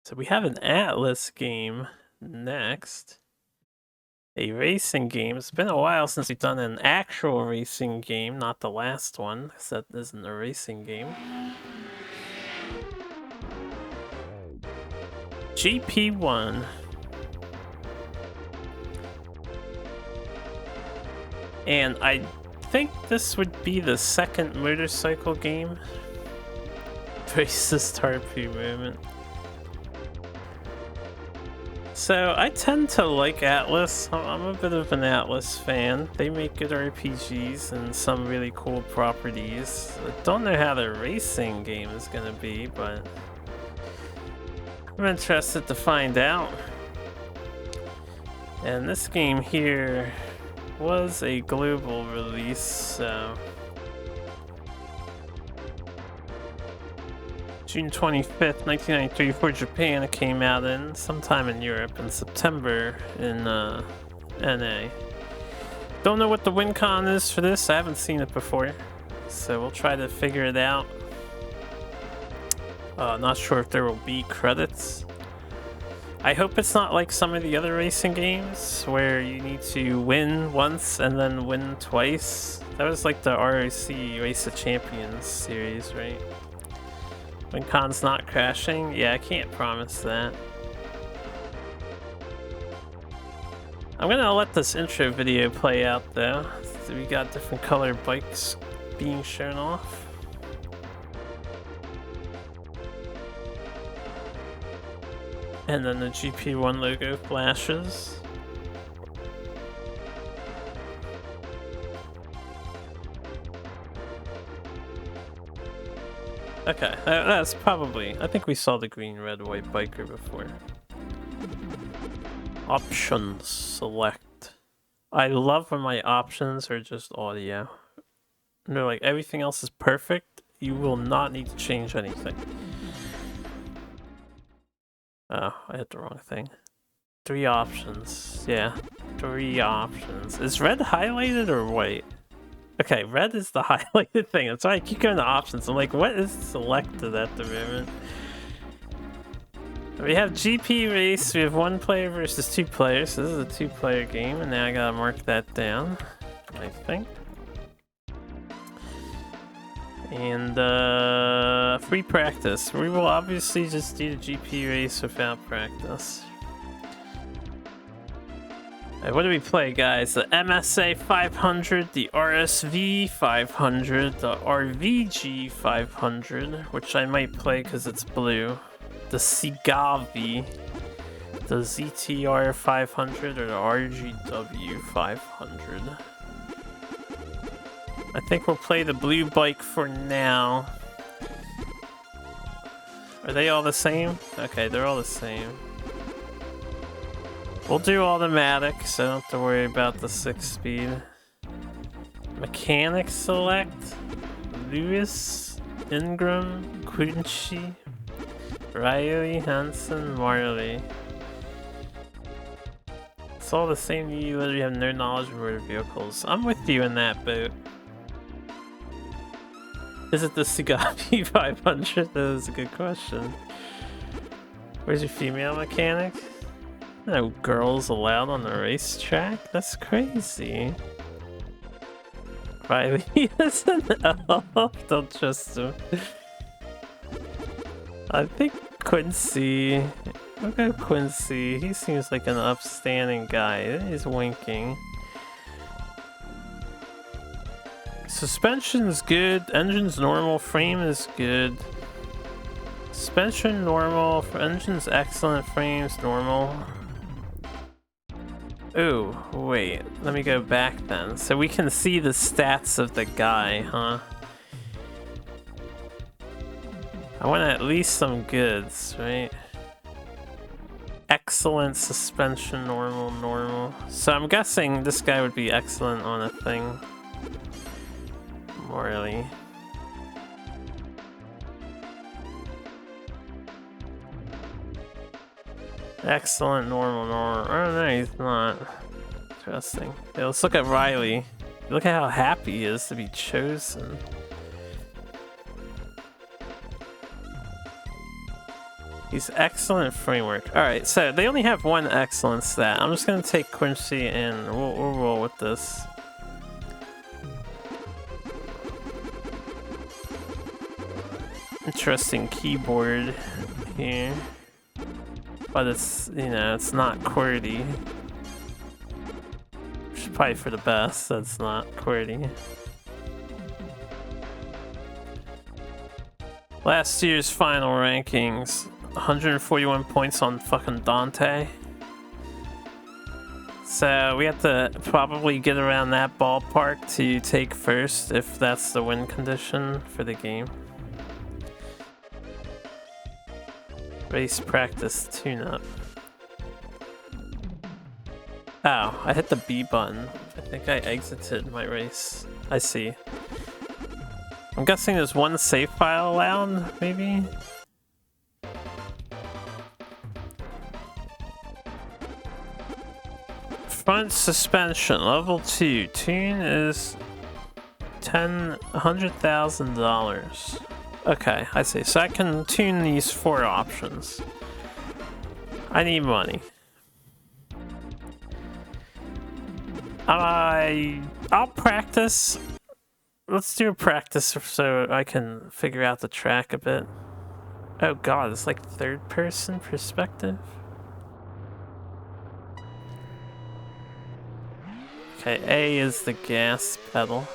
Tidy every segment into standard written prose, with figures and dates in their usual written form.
So we have an Atlas game next. A racing game. It's been a while since we've done an actual racing game, not the last one, because that isn't a racing game. GP-1. And I think this would be the second motorcycle game. Racist RP movement. So I tend to like Atlas. I'm a bit of an Atlas fan. They make good RPGs and some really cool properties. I don't know how the racing game is gonna be, but I'm interested to find out. And this game here was a global release, so June 25th, 1993 for Japan. It came out in sometime in Europe in September in NA. Don't know what the win con is for this. I haven't seen it before, so we'll try to figure it out. Not sure if there will be credits. I hope it's not like some of the other racing games where you need to win once and then win twice. That was like the ROC Race of Champions series, right? When con's not crashing? Yeah, I can't promise that. I'm gonna let this intro video play out though. So we got different color bikes being shown off. And then the GP-1 logo flashes. Okay, that's probably... I think we saw the green, red, white biker before. Options, select. I love when my options are just audio. And they're like, everything else is perfect. You will not need to change anything. Oh, I hit the wrong thing. 3 options. Yeah, 3 options. Is red highlighted or white? Okay, red is the highlighted thing. That's why I keep going to options. I'm like, what is selected at the moment? We have GP race. We have 1 player versus 2 players. So this is a 2-player game, and now I gotta mark that down, I think. And free practice. We will obviously just do the GP race without practice. What do we play, guys? The MSA 500, the RSV 500, the RVG 500, which I might play because it's blue, the Sigavi, the ZTR 500, or the RGW 500. I think we'll play the blue bike for now. Are they all the same? Okay, they're all the same. We'll do automatic, so I don't have to worry about the 6-speed. Mechanic select. Lewis, Ingram, Quincy, Riley, Hansen, Marley. It's all the same. You literally have no knowledge of motor vehicles. I'm with you in that boat. Is it the Sigavi 500? That is a good question. Where's your female mechanic? No girls allowed on the racetrack? That's crazy. Riley is an elf. Don't trust him. I think Quincy. I'll go Quincy. He seems like an upstanding guy. He's winking. Suspension's good. Engine's normal. Frame is good. Suspension normal. Engine's excellent. Frame's normal. Oh, wait. Let me go back then. So we can see the stats of the guy, huh? I want at least some goods, right? Excellent, suspension, normal, normal. So I'm guessing this guy would be excellent on a thing. Morally. Excellent, normal, normal. Oh no, he's not. Interesting. Yeah, let's look at Riley. Look at how happy he is to be chosen. He's excellent framework. Alright, so they only have one excellent stat. I'm just gonna take Quincy and we'll roll with this. Interesting keyboard here. But it's, you know, it's not QWERTY. Which is probably for the best, that's not QWERTY. Last year's final rankings. 141 points on fucking Dante. So we have to probably get around that ballpark to take first if that's the win condition for the game. Race practice tune-up. Oh, I hit the B button. I think I exited my race. I see. I'm guessing there's one save file allowed, maybe? Front suspension, level 2. Tune is $100,000. Okay, I see. So I can tune these 4 options. I need money. I'll practice. Let's do a practice so I can figure out the track a bit. Oh god, it's like third-person perspective. Okay, A is the gas pedal.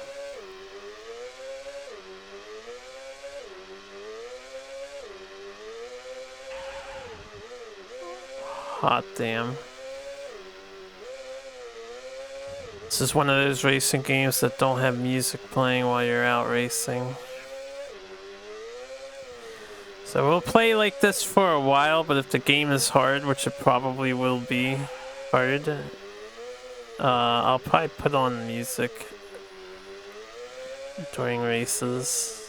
Hot damn. This is one of those racing games that don't have music playing while you're out racing. So we'll play like this for a while, but if the game is hard, which it probably will be hard, I'll probably put on music during races.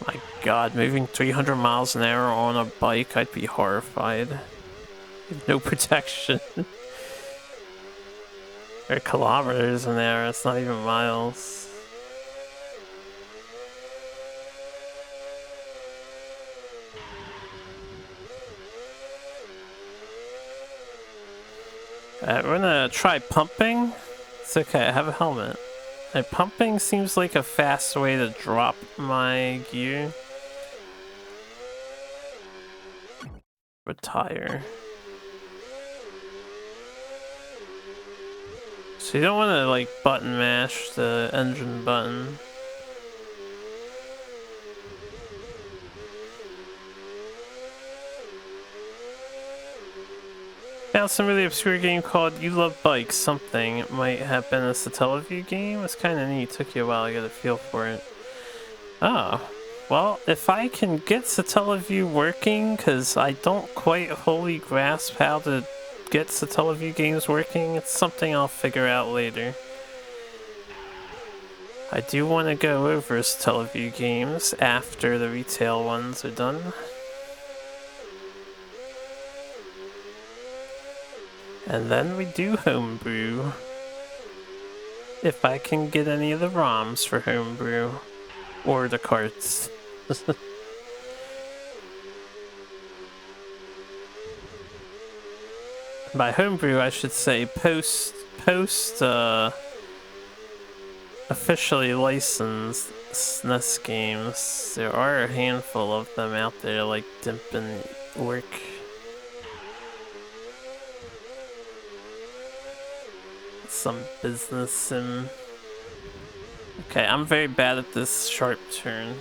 My god, moving 300 miles an hour on a bike, I'd be horrified. No protection. Or kilometers an hour, it's not even miles. We're gonna try pumping. It's okay, I have a helmet. Pumping seems like a fast way to drop my gear. Retire. So you don't want to like button mash the engine button. Found some really obscure game called You Love Bikes something. It might have been a Satellaview game. It's kind of neat. Took you a while to get a feel for it. Oh. Well, if I can get Satellaview working, because I don't quite wholly grasp how to get Satellaview games working, it's something I'll figure out later. I do want to go over Satellaview games after the retail ones are done. And then we do homebrew. If I can get any of the ROMs for homebrew. Or the carts. By homebrew I should say post officially licensed SNES games. There are a handful of them out there like Dimp and Orc. Some business sim. Okay, I'm very bad at this sharp turn.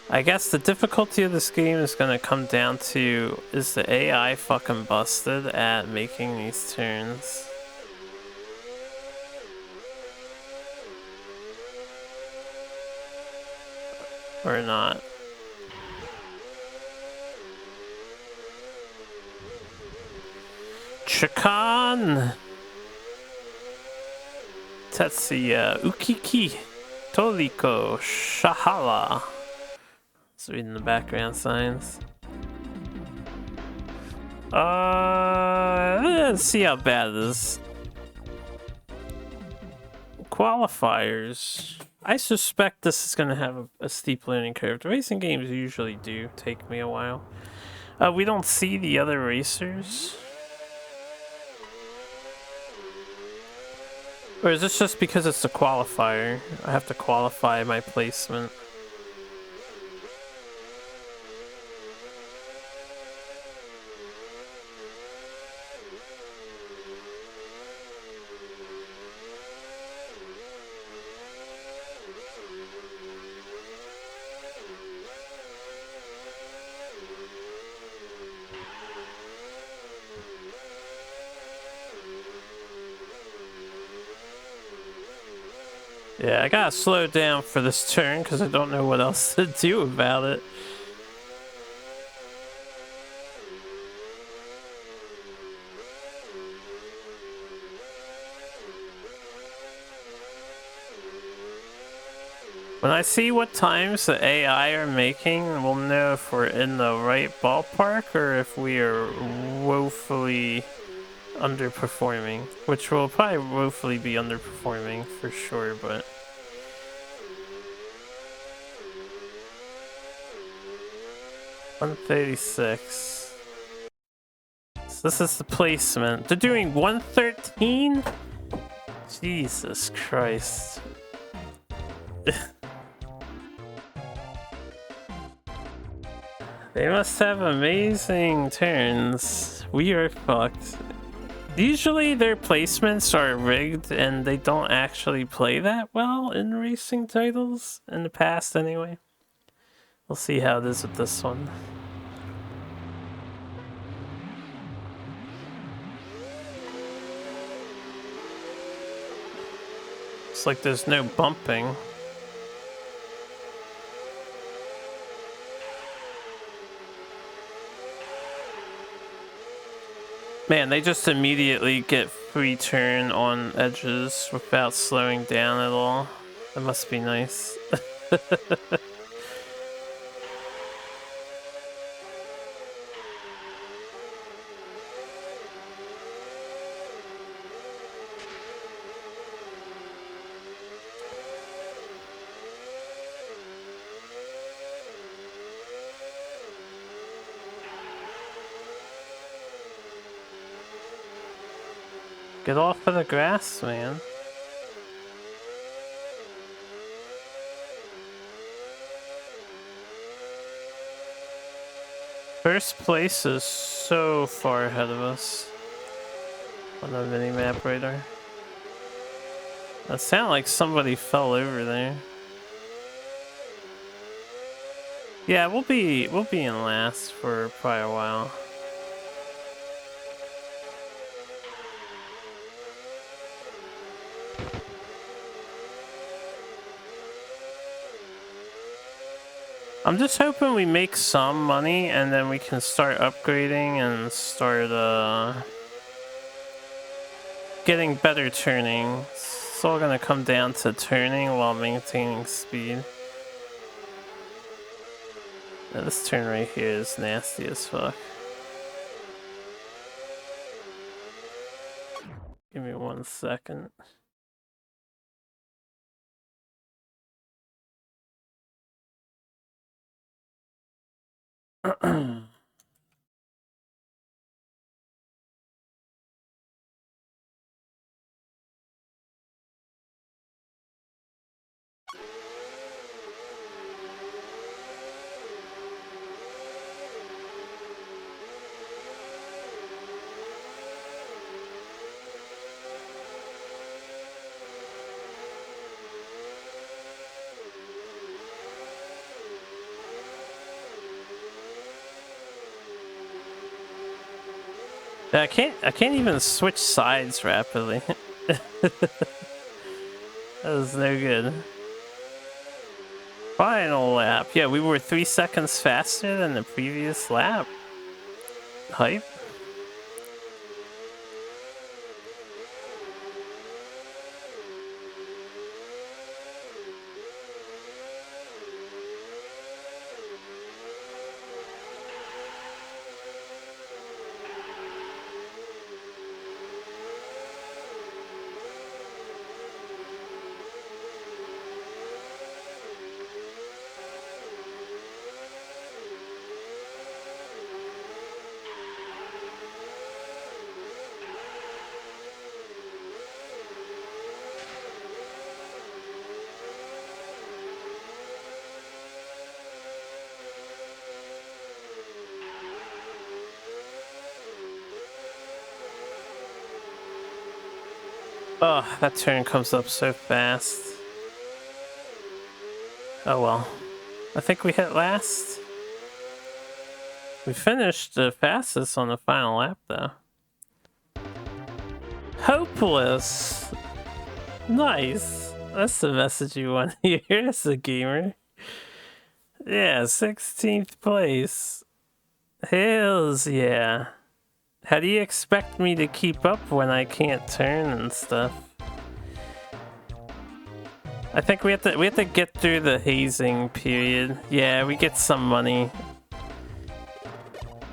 I guess the difficulty of this game is gonna come down to, is the AI fucking busted at making these turns? Or not. Chikan! Tetsuya, Ukiki, Toriko, Shahala. Let's read the background signs. Let's see how bad it is. Qualifiers. I suspect this is going to have a steep learning curve. The racing games usually do take me a while. We don't see the other racers. Or is this just because it's a qualifier? I have to qualify my placement. Yeah, I gotta slow down for this turn because I don't know what else to do about it. When I see what times the AI are making, we'll know if we're in the right ballpark or if we are woefully underperforming. Which will probably woefully be underperforming for sure, but... $136. So this is the placement. They're doing 113? Jesus Christ. They must have amazing turns. We are fucked. Usually their placements are rigged and they don't actually play that well in racing titles, in the past anyway. We'll see how it is with this one. It's like there's no bumping. Man, they just immediately get free turn on edges without slowing down at all. That must be nice. Get off of the grass, man. First place is so far ahead of us on the mini-map radar. That sounded like somebody fell over there. Yeah, we'll be in last for probably a while. I'm just hoping we make some money and then we can start upgrading and start getting better turning. It's all gonna come down to turning while maintaining speed. Now this turn right here is nasty as fuck. Give me 1 second. I can't even switch sides rapidly. That was no good. Final lap. Yeah, we were 3 seconds faster than the previous lap. Hype. Oh, that turn comes up so fast. Oh well. I think we hit last. We finished the fastest on the final lap, though. Hopeless! Nice! That's the message you want to hear as a gamer. Yeah, 16th place. Hells yeah. How do you expect me to keep up when I can't turn and stuff? I think we have to get through the hazing period. Yeah, we get some money.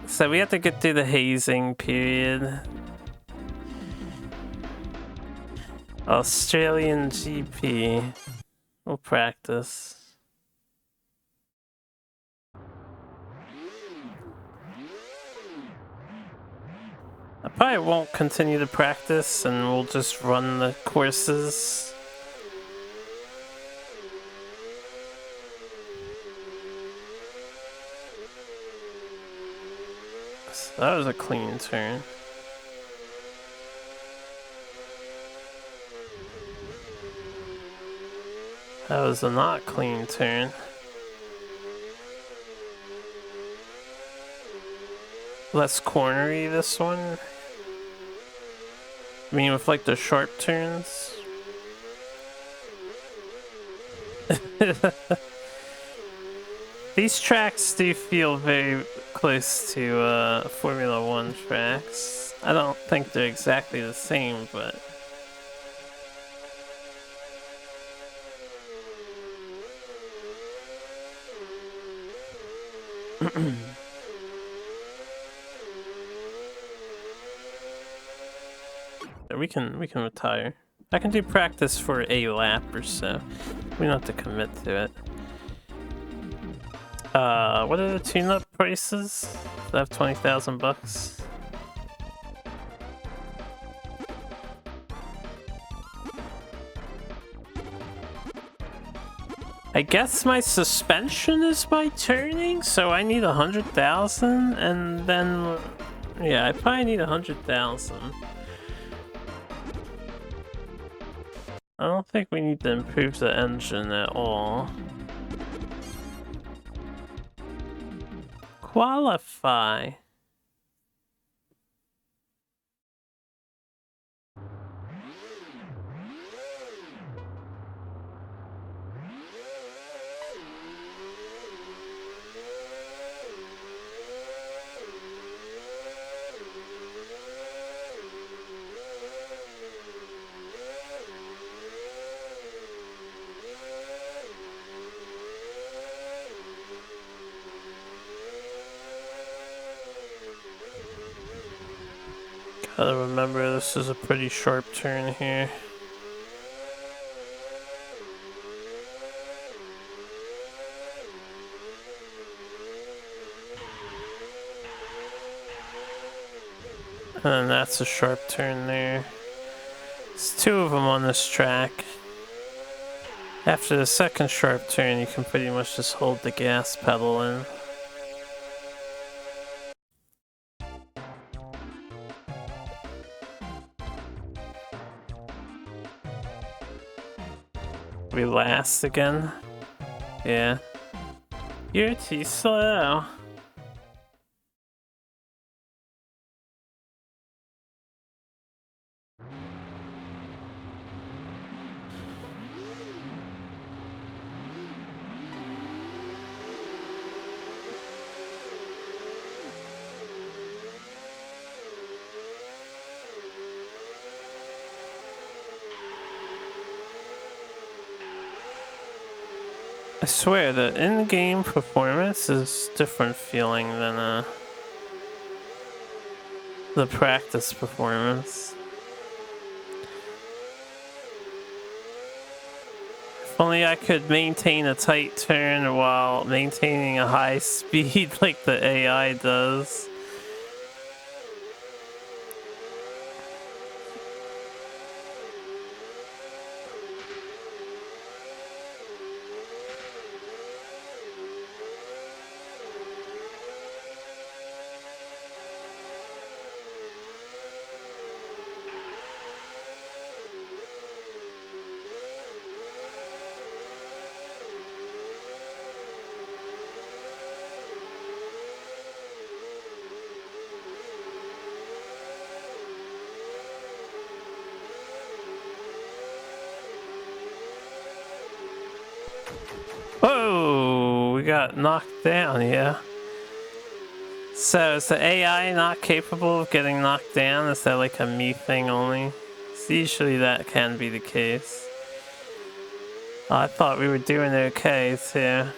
So we have to get through the hazing period. Australian GP. We'll practice. I probably won't continue to practice and we'll just run the courses. So that was a clean turn. That was a not clean turn. Less cornery this one. I mean with like the sharp turns. These tracks do feel very close to Formula 1 tracks. I don't think they're exactly the same, but... we can retire. I can do practice for a lap or so. We don't have to commit to it. What are the tune-up prices? I have 20,000 bucks. I guess my suspension is by turning, so I need 100,000, and then yeah, I probably need 100,000. I don't think we need to improve the engine at all. Qualify. Gotta remember this is a pretty sharp turn here. And that's a sharp turn there. There's 2 of them on this track. After the second sharp turn, you can pretty much just hold the gas pedal in. We last again? Yeah. You're too slow. I swear the in-game performance is different feeling than the practice performance. If only I could maintain a tight turn while maintaining a high speed like the AI does. Whoa, we got knocked down, yeah. So is the AI not capable of getting knocked down? Is that like a me thing only? So usually that can be the case. Oh, I thought we were doing okay too.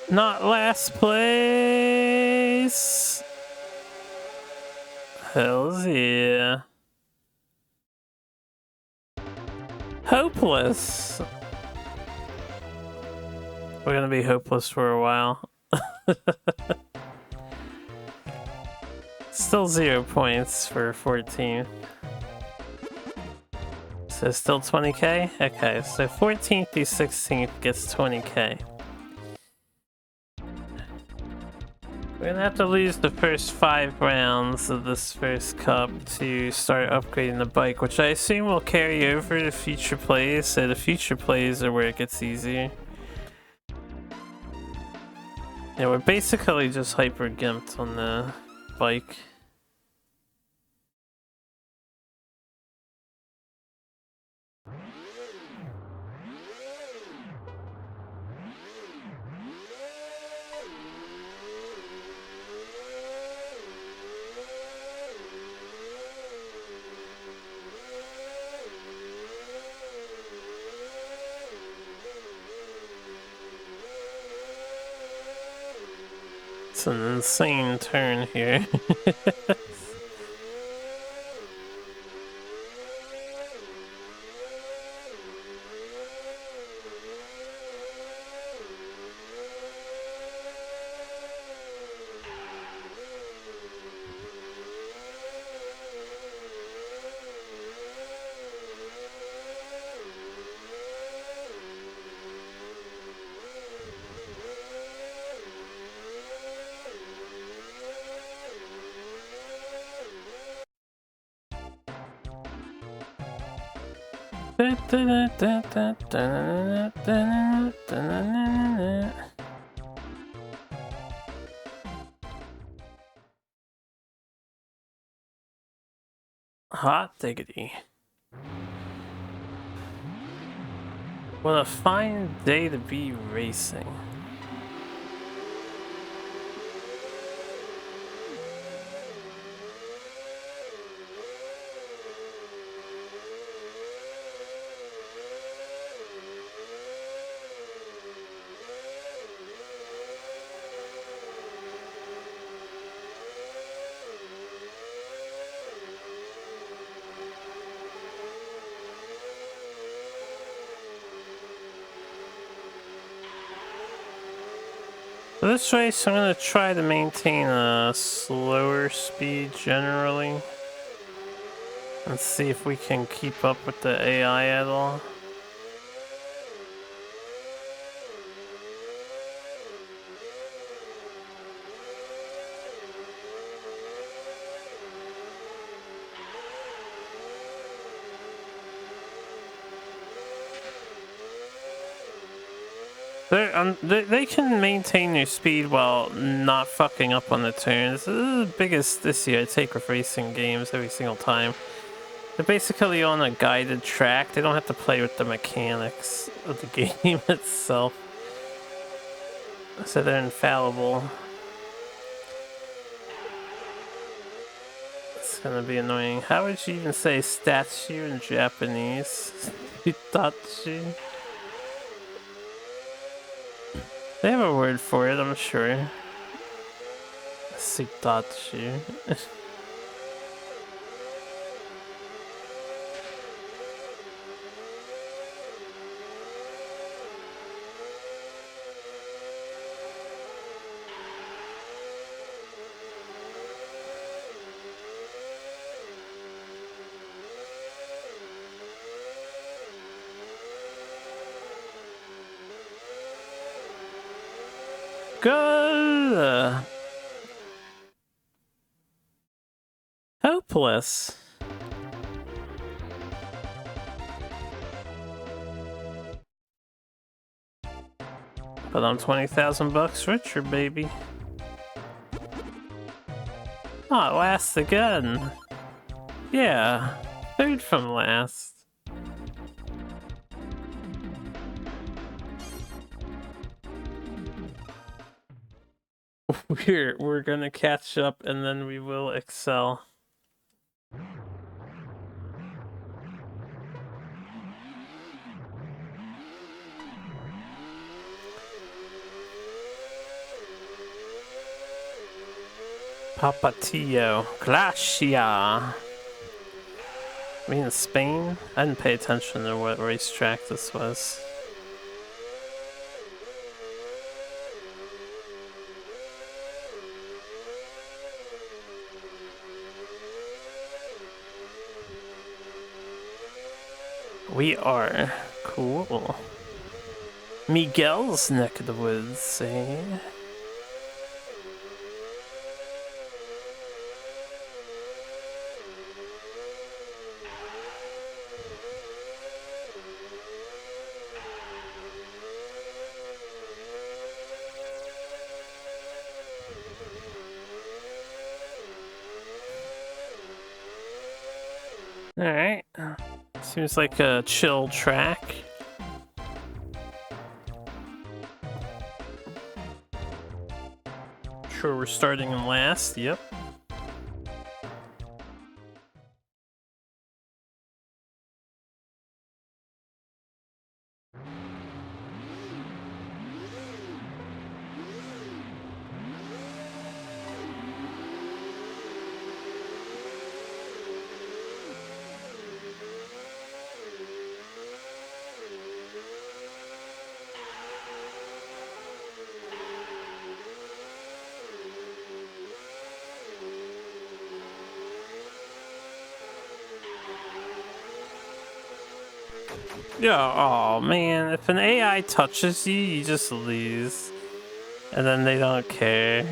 Not last place. Hells yeah. Hopeless. We're gonna be hopeless for a while. Still 0 points for 14th. So still 20k? Okay, so 14th through 16th gets 20k. We're gonna have to lose the first 5 rounds of this first cup to start upgrading the bike, which I assume will carry over to future plays, so the future plays are where it gets easier. Yeah, we're basically just hyper gimped on the bike. It's an insane turn here. Hot diggity. What a fine day to be racing. For this race, I'm going to try to maintain a slower speed generally. And see if we can keep up with the AI at all. They can maintain their speed while not fucking up on the turns. This is the biggest issue I take with racing games every single time. They're basically on a guided track. They don't have to play with the mechanics of the game itself. So they're infallible. It's gonna be annoying. How would you even say statue in Japanese? Itachi? They have a word for it, I'm sure. Sitachi. Good. Hopeless. But I'm 20,000 bucks richer, baby. Oh, last again. Yeah, third from last. We're gonna catch up and then we will excel. Papatillo, Glacia. I mean, in Spain? I didn't pay attention to what racetrack this was. We are cool. Miguel's neck of the woods, eh? Alright. Seems like a chill track. Sure, we're starting in last, yep. Yeah, oh man, if an AI touches you, you just lose. And then they don't care.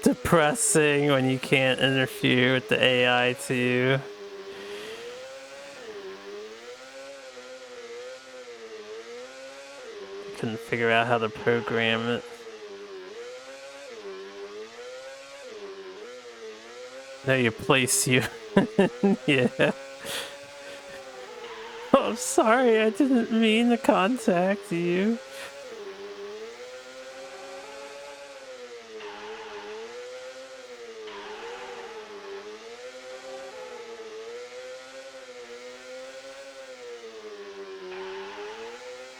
Depressing when you can't interfere with the AI too. Couldn't figure out how to program it. Now you place you. Yeah. Oh, I'm sorry, I didn't mean to contact you.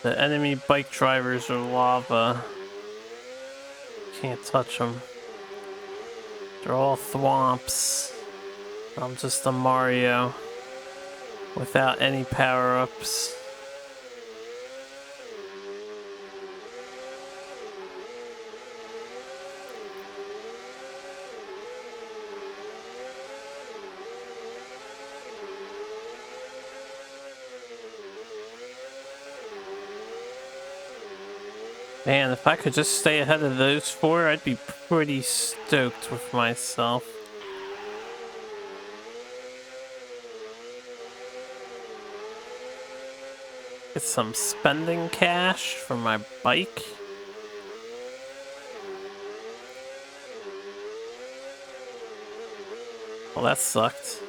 The enemy bike drivers are lava. Can't touch them. They're all thwomps. I'm just a Mario. Without any power-ups. Man, if I could just stay ahead of those four, I'd be pretty stoked with myself. get some spending cash for my bike. Well, that sucked.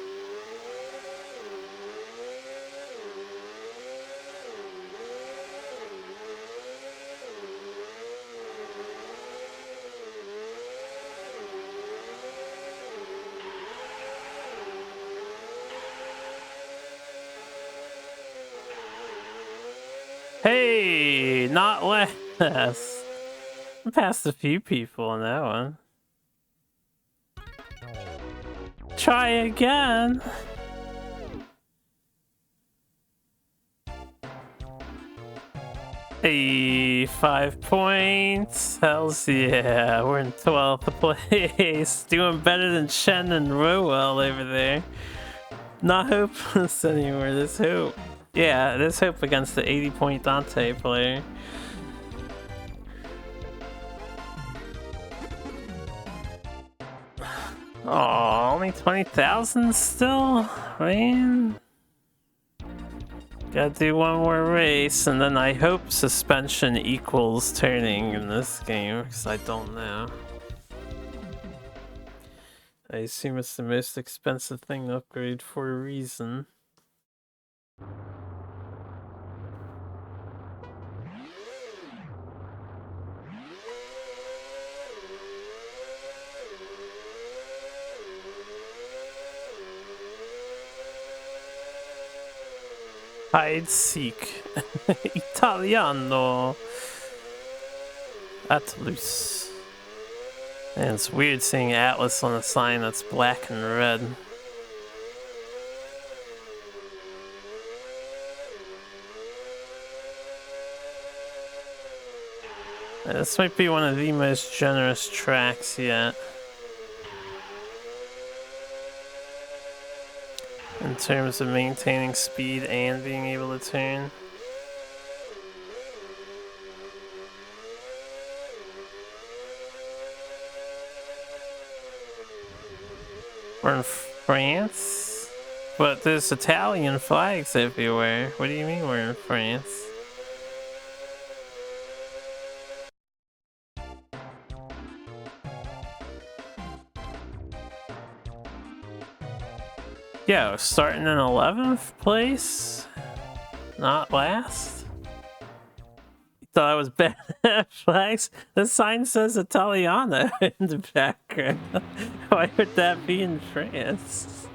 Hey, not last. I passed a few people on that one. Try again. Hey, 5 points. Hells yeah, we're in 12th place. Doing better than Shen and Rowell over there. Not hopeless anymore, there's hope. Yeah, there's hope against the 80-point Dante player. Oh, only 20,000 still? Man. Gotta do one more race, and then I hope suspension equals turning in this game, because I don't know. I assume it's the most expensive thing to upgrade for a reason. Hide seek. Italiano. Atlus. And it's weird seeing Atlas on a sign that's black and red. This might be one of the most generous tracks yet. In terms of maintaining speed and being able to turn. We're in France? But there's Italian flags everywhere. What do you mean we're in France? Yo, starting in 11th place? Not last? You thought I was bad at flags? The sign says Italiano in the background. Why would that be in France?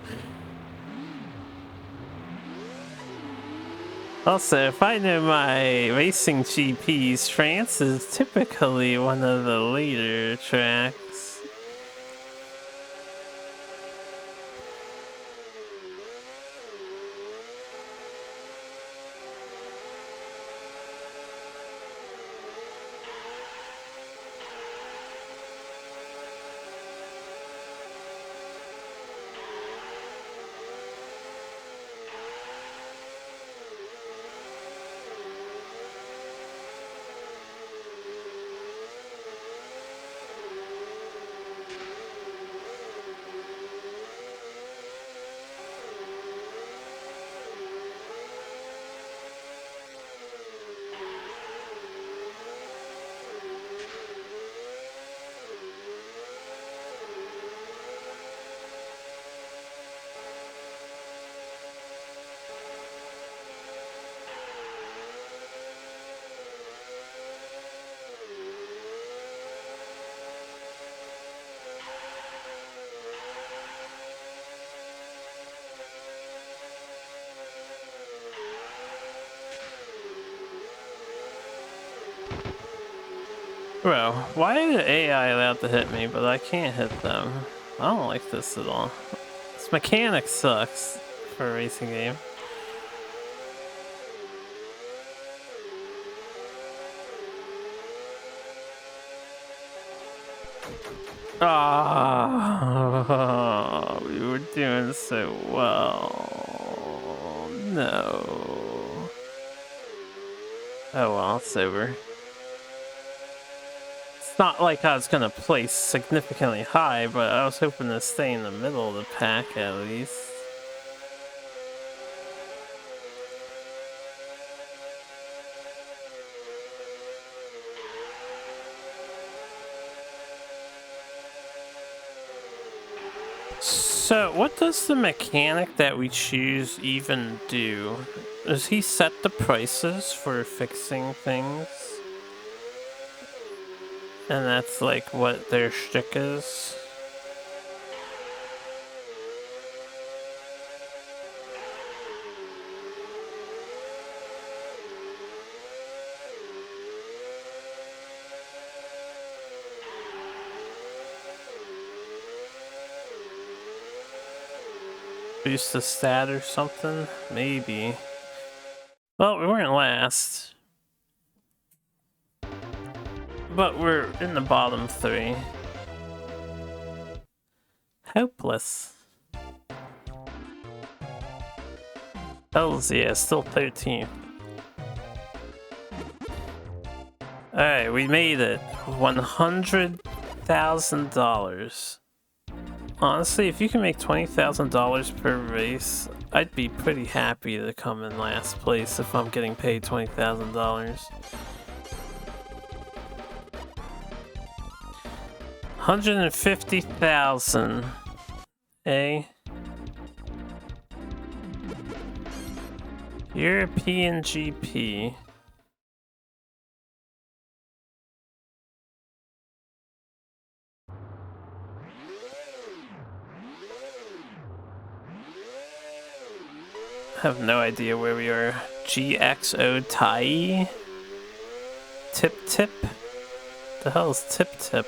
Also, if I know my racing GPs, France is typically one of the later tracks. Bro, why are the AI allowed to hit me, but I can't hit them? I don't like this at all. This mechanic sucks for a racing game. Ah, we were doing so well. No. Oh well, it's over. It's not like I was gonna place significantly high, but I was hoping to stay in the middle of the pack at least. So, what does the mechanic that we choose even do? Does he set the prices for fixing things? And that's like what their shtick is? Boost the stat or something? Maybe. Well, we weren't last. But we're in the bottom 3. Hopeless. Hells yeah, still 13th. Alright, we made it. $100,000. Honestly, if you can make $20,000 per race, I'd be pretty happy to come in last place if I'm getting paid $20,000. 150,000. Eh? European GP. I have no idea where we are. GXO Tai? Tip Tip? The hell is Tip Tip?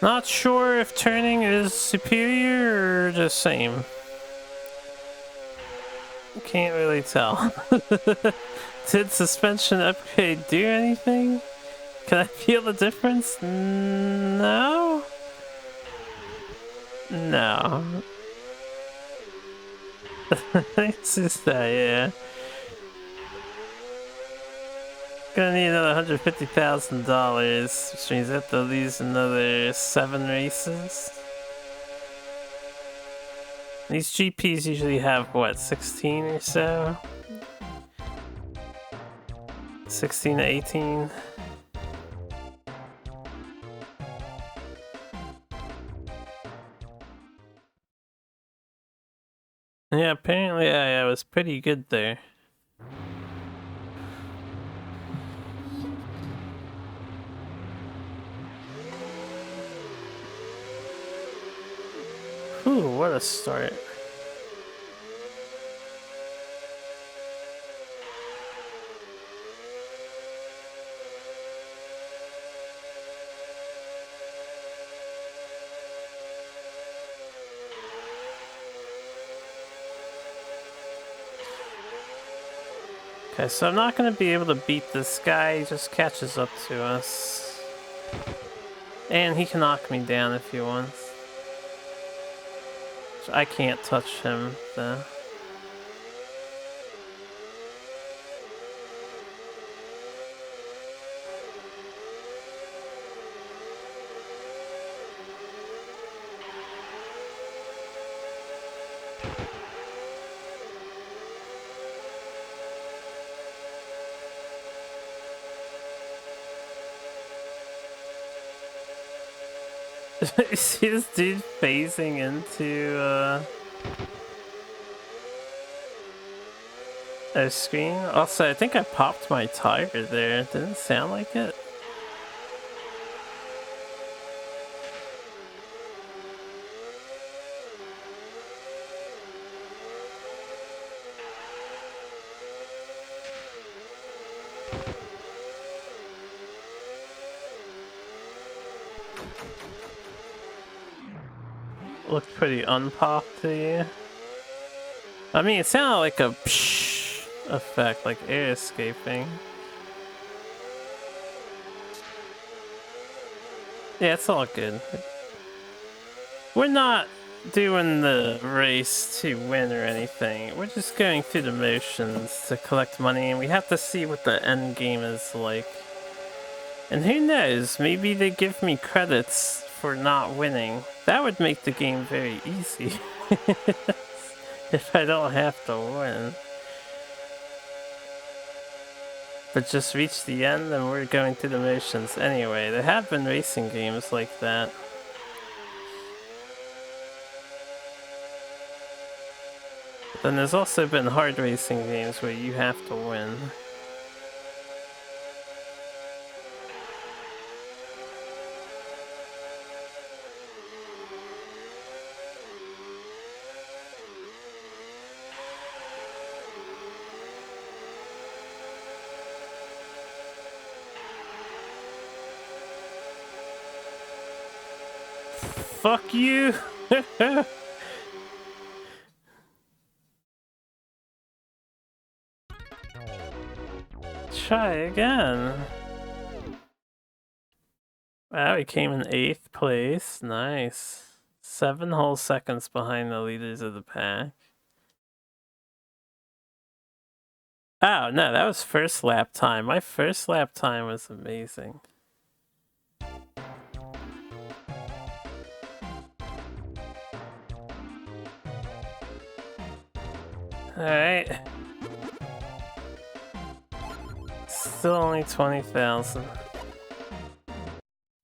Not sure if turning is superior or the same. Can't really tell. Did suspension upgrade do anything? Can I feel the difference? No? No. It's just that, yeah. Gonna need another $150,000, which means I have to lose another 7 races. These GPs usually have, what, 16 or so? 16 to 18? Yeah, apparently I was pretty good there. Ooh, what a start. Okay, so I'm not gonna be able to beat this guy, he just catches up to us. And he can knock me down if he wants. I can't touch him, though. You see this dude phasing into a screen? Also, I think I popped my tire there. It didn't sound like it. Looked pretty unpopped to you. I mean, it sounded like a psh effect, like air escaping. Yeah, it's all good. We're not doing the race to win or anything. We're just going through the motions to collect money, and we have to see what the end game is like. And who knows, maybe they give me credits for not winning. That would make the game very easy. if I don't have to win. But just reach the end and we're going through the motions anyway. There have been racing games like that. But then there's also been hard racing games where you have to win. Fuck you! Try again. Wow, he came in 8th place. Nice. 7 whole seconds behind the leaders of the pack. Oh, no, that was first lap time. My first lap time was amazing. Alright. Still only 20,000.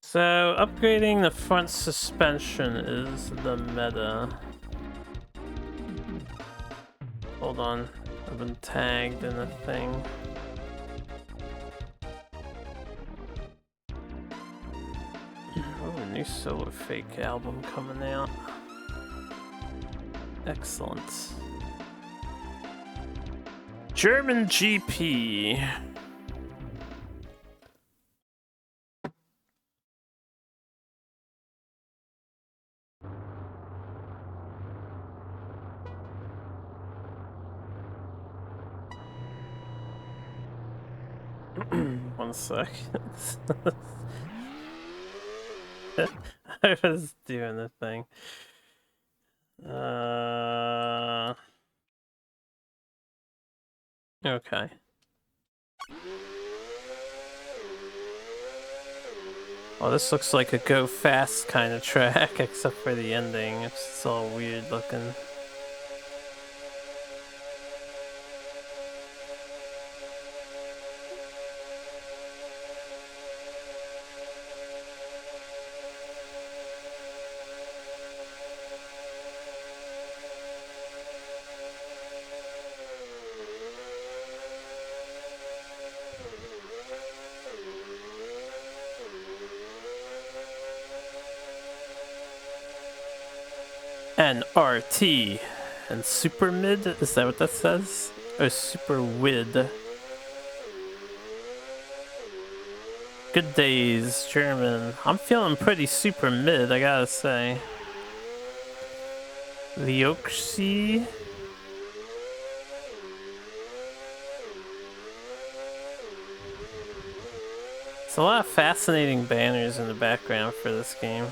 So, upgrading the front suspension is the meta. Hold on. I've been tagged in a thing. Oh, a new Solar Fake album coming out. Excellent. German GP. One second. I was doing the thing. Okay. Oh, this looks like a go fast kind of track, except for the ending. It's all weird looking. And RT and super mid, is that what that says? Or super wid? Good days, German. I'm feeling pretty super mid, I gotta say. Leoxy. There's a lot of fascinating banners in the background for this game.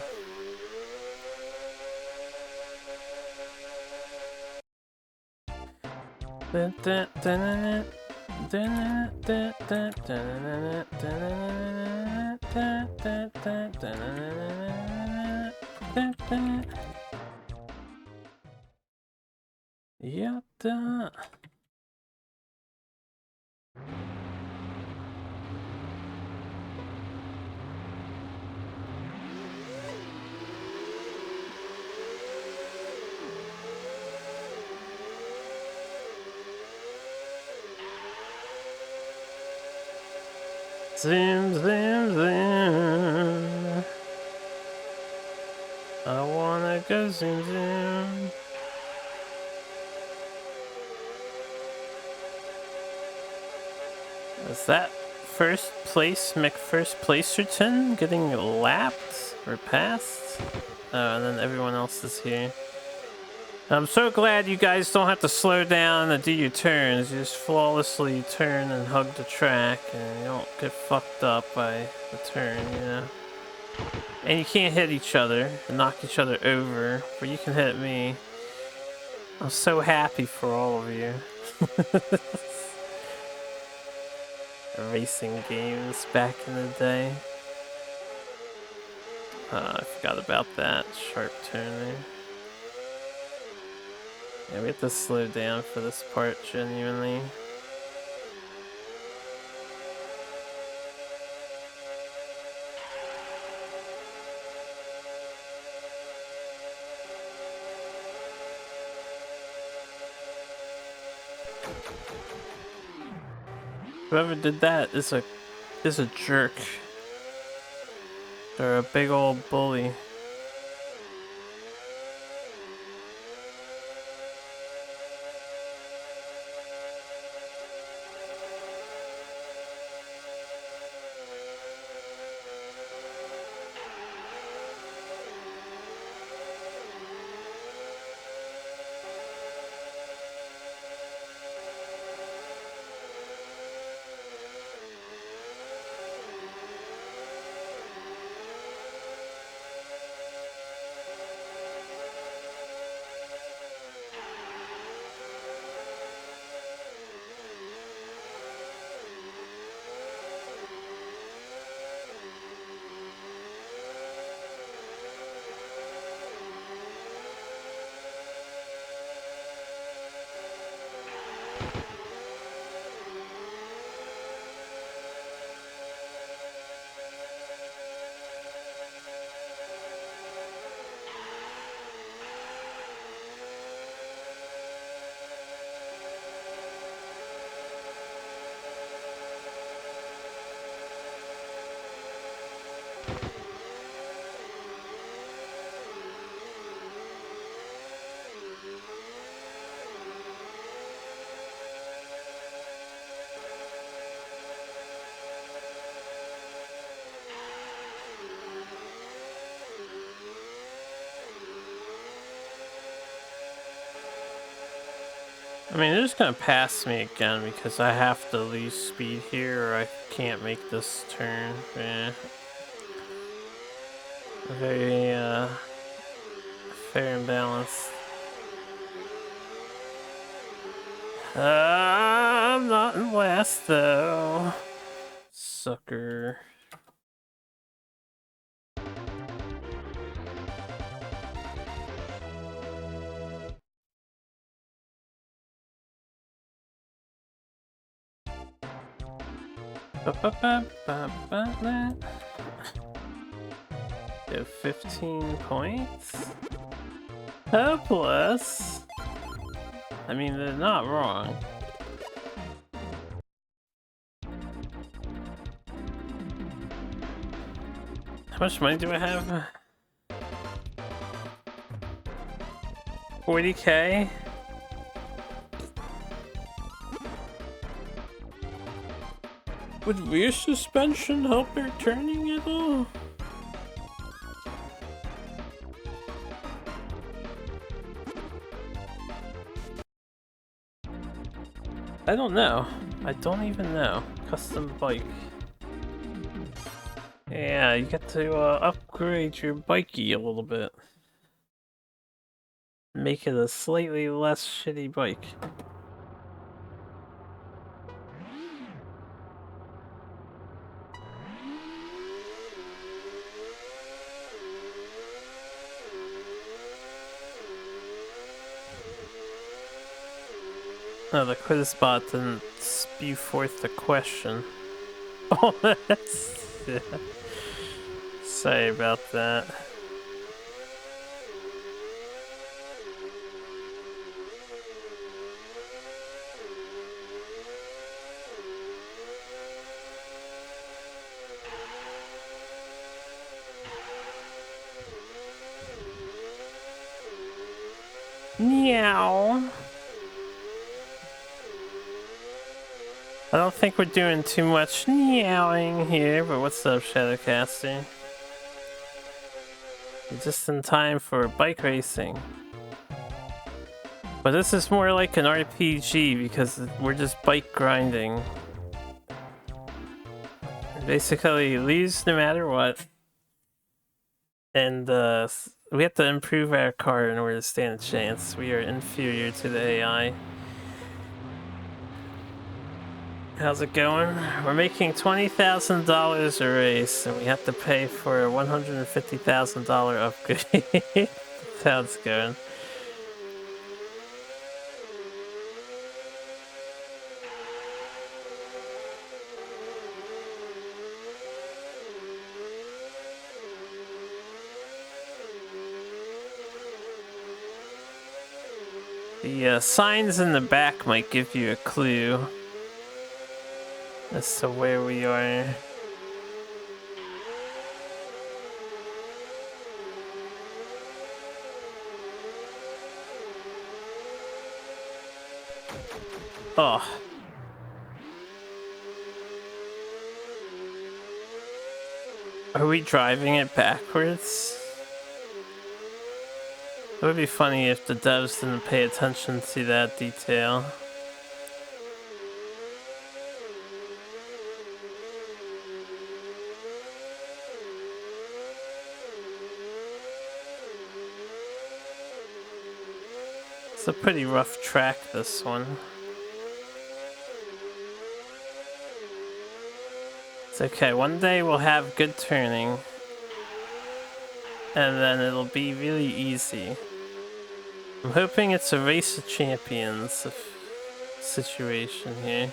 Yatta. Zoom, zoom, zoom. I wanna go zoom, zoom. Is that first place, McFirst Placerton getting lapped or passed? Oh, and then everyone else is here. I'm so glad you guys don't have to slow down and do your turns. You just flawlessly turn and hug the track and you don't get fucked up by the turn, you know? And you can't hit each other and knock each other over, but you can hit me. I'm so happy for all of you. Racing games back in the day. I forgot about that sharp turn there. Yeah, we have to slow down for this part, genuinely. Whoever did that is a jerk. They're a big old bully. I mean, they're just gonna pass me again because I have to lose speed here or I can't make this turn. Yeah. Very, fair and balanced. I'm not in last, though. Sucker. Have 15 points? Hopeless. I mean, they're not wrong. How much money do I have? 40k? Would rear suspension help your turning at all? I don't know. I don't even know. Custom bike. Yeah, you get to upgrade your bikey a little bit. Make it a slightly less shitty bike. No, the quiz bot didn't spew forth the question. Oh, that's... Yeah. Sorry about that. Meow. I don't think we're doing too much meowing here, but what's up, Shadowcaster? You're just in time for bike racing. But this is more like an RPG because we're just bike grinding. Basically, lose no matter what. And we have to improve our car in order to stand a chance. We are inferior to the AI. How's it going? We're making $20,000 a race, and we have to pay for a $150,000 upgrade. That's how it's going. The signs in the back might give you a clue as to where we are. Oh. Are we driving it backwards? It would be funny if the devs didn't pay attention to that detail. It's a pretty rough track, this one. It's okay, one day we'll have good turning. And then it'll be really easy. I'm hoping it's a race of champions situation here.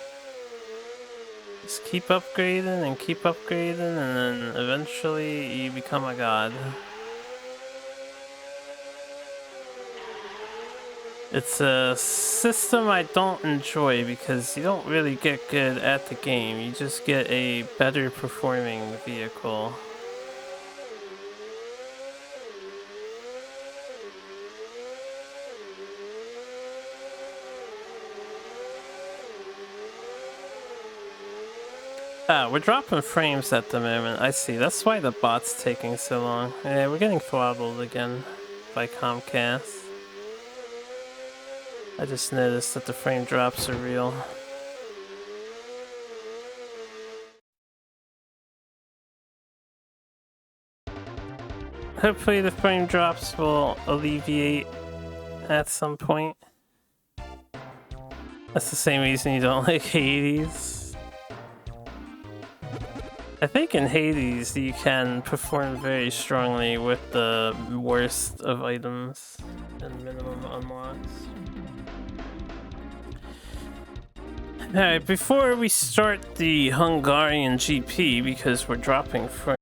Just keep upgrading and keep upgrading, and then eventually you become a god. It's a system I don't enjoy because you don't really get good at the game, you just get a better performing vehicle. Ah, we're dropping frames at the moment, I see, that's why the bot's taking so long. Yeah, we're getting throttled again by Comcast. I just noticed that the frame drops are real. Hopefully the frame drops will alleviate at some point. That's the same reason you don't like Hades. I think in Hades you can perform very strongly with the worst of items and minimum unlocks. Alright, before we start the Hungarian GP, because we're dropping frames.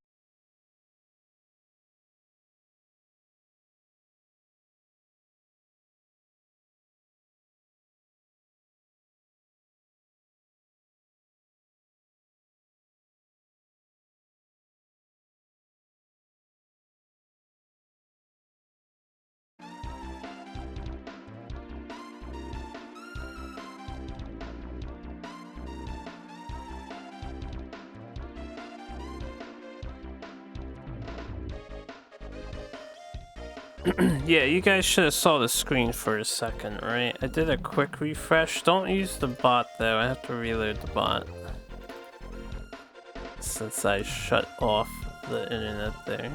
Yeah, you guys should have saw the screen for a second, right? I did a quick refresh. Don't use the bot though, I have to reload the bot. Since I shut off the internet there.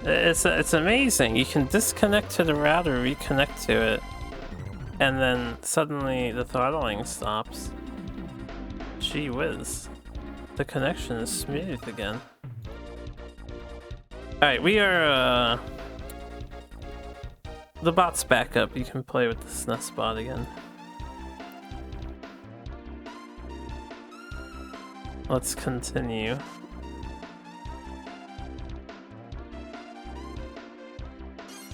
It's amazing. You can disconnect to the router, reconnect to it, and then suddenly the throttling stops. Gee whiz. The connection is smooth again. Alright, we are the bot's back up. You can play with the SNES bot again. Let's continue.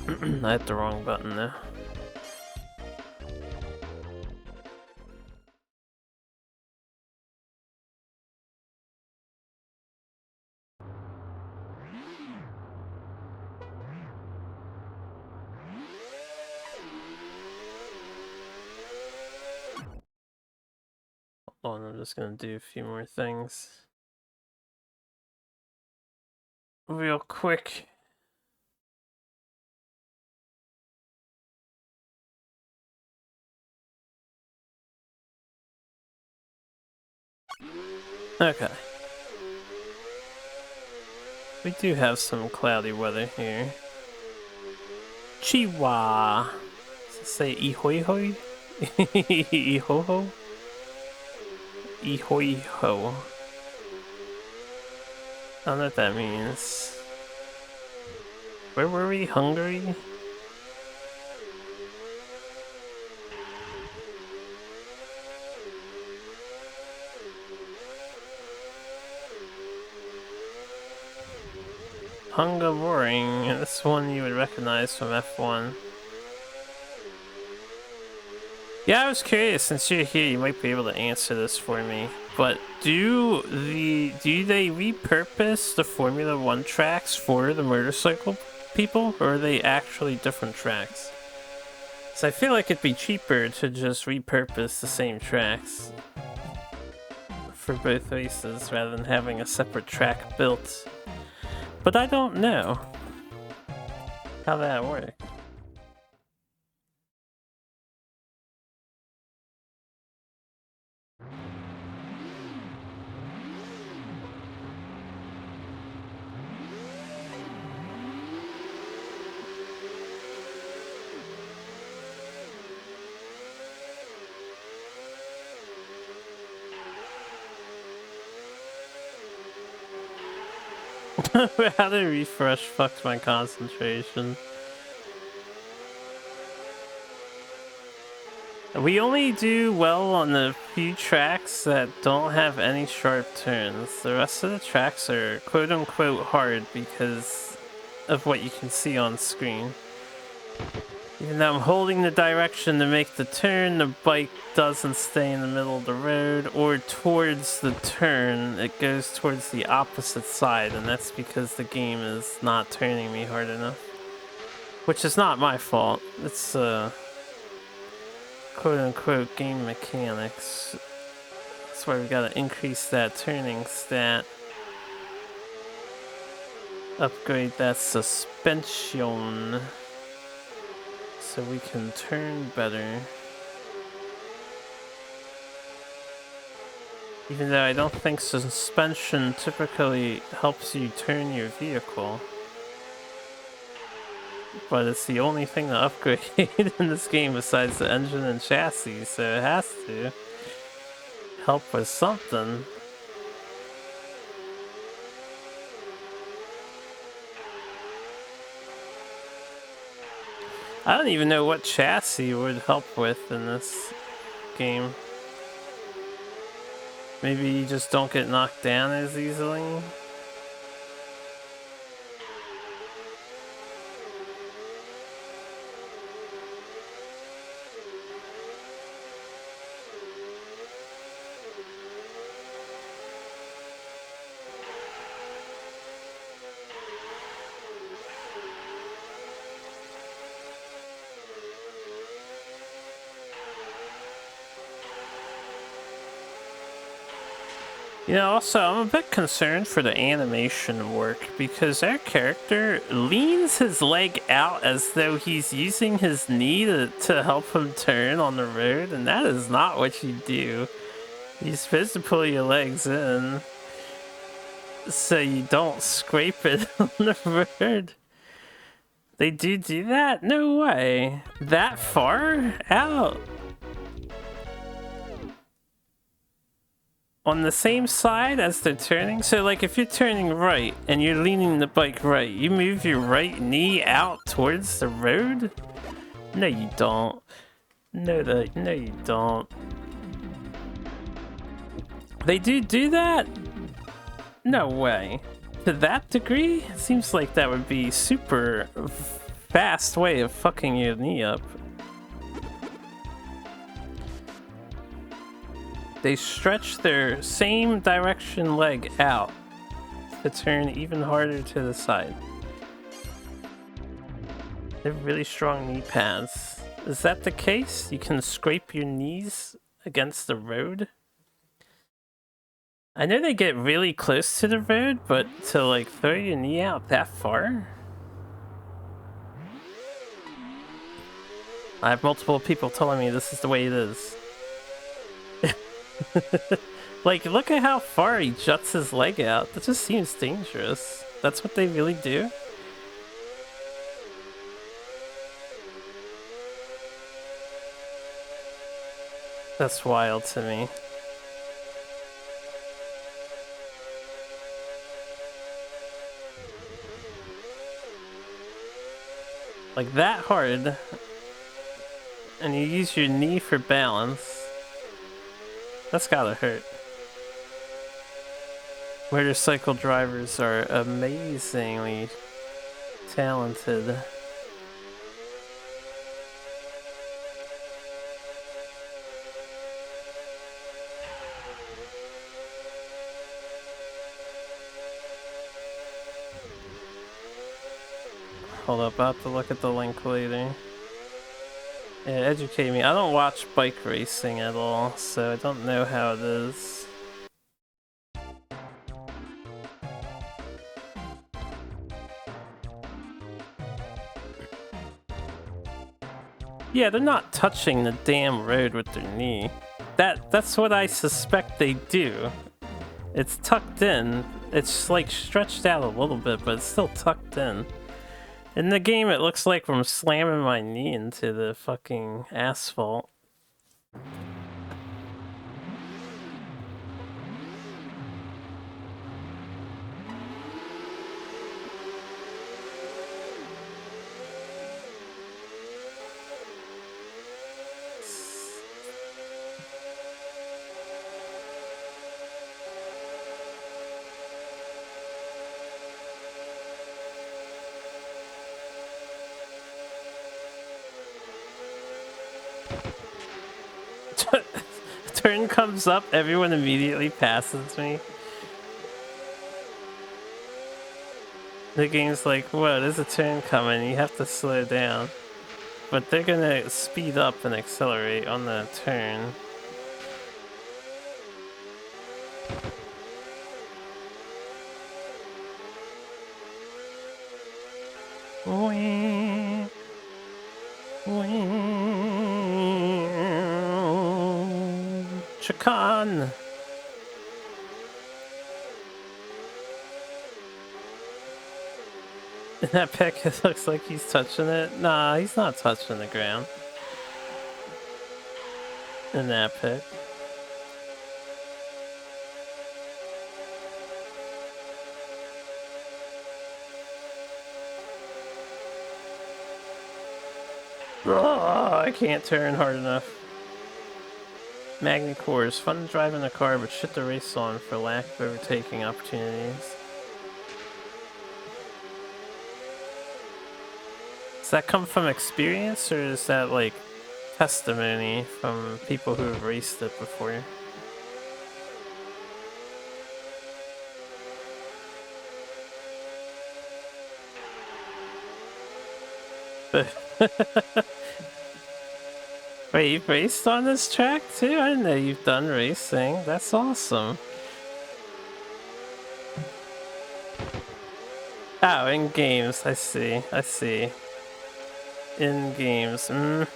I hit the wrong button there. Hold on, I'm just gonna do a few more things. Real quick. Okay. We do have some cloudy weather here. Chihuahua. Does it say ihoihoi? Ihoho? Ihoiho. I don't know what that means. Where were we? Hungary? Hunga Roaring. This one you would recognize from F1. Yeah, I was curious, since you're here, you might be able to answer this for me. But do they repurpose the Formula 1 tracks for the motorcycle people, or are they actually different tracks? So I feel like it'd be cheaper to just repurpose the same tracks for both races rather than having a separate track built. But I don't know how that works. How to refresh fucked my concentration. We only do well on the few tracks that don't have any sharp turns. The rest of the tracks are quote-unquote hard because of what you can see on screen. Even though I'm holding the direction to make the turn, the bike doesn't stay in the middle of the road or towards the turn. It goes towards the opposite side, and that's because the game is not turning me hard enough. Which is not my fault. It's quote-unquote game mechanics. That's why we gotta increase that turning stat. Upgrade that suspension so we can turn better. Even though I don't think suspension typically helps you turn your vehicle. But it's the only thing to upgrade in this game besides the engine and chassis, so it has to help with something. I don't even know what chassis would help with in this game. Maybe you just don't get knocked down as easily? You know, also, I'm a bit concerned for the animation work because our character leans his leg out as though he's using his knee to help him turn on the road, and that is not what you do. You're supposed to pull your legs in so you don't scrape it on the road. They do that? No way. That far out? On the same side as they're turning? So like if you're turning right and you're leaning the bike right, you move your right knee out towards the road? No you don't. No you don't. They do that? No way. To that degree? It seems like that would be super fast way of fucking your knee up. They stretch their same direction leg out to turn even harder to the side. They're really strong knee pads. Is that the case? You can scrape your knees against the road? I know they get really close to the road, but to like throw your knee out that far? I have multiple people telling me this is the way it is. Like, look at how far he juts his leg out. That just seems dangerous. That's what they really do? That's wild to me. Like that hard, and you use your knee for balance. That's gotta hurt. Motorcycle drivers are amazingly talented. Hold up, I'll have to look at the link later. Yeah, educate me. I don't watch bike racing at all, so I don't know how it is. Yeah, they're not touching the damn road with their knee. That's what I suspect they do. It's tucked in. It's like stretched out a little bit, but it's still tucked in. In the game, it looks like I'm slamming my knee into the fucking asphalt. Turn comes up, everyone immediately passes me. The game's like, whoa, there's a turn coming, you have to slow down. But they're gonna speed up and accelerate on the turn. Wee. Wee. Chacon! In that pic, it looks like he's touching it. Nah, he's not touching the ground. In that pic. Oh, I can't turn hard enough. Magny-Core is fun to drive in a car, but shit to race on for lack of overtaking opportunities. Does that come from experience, or is that like testimony from people who have raced it before? Wait, you've raced on this track too? I didn't know you've done racing. That's awesome. Oh, in games. I see. I see. In games. Oh,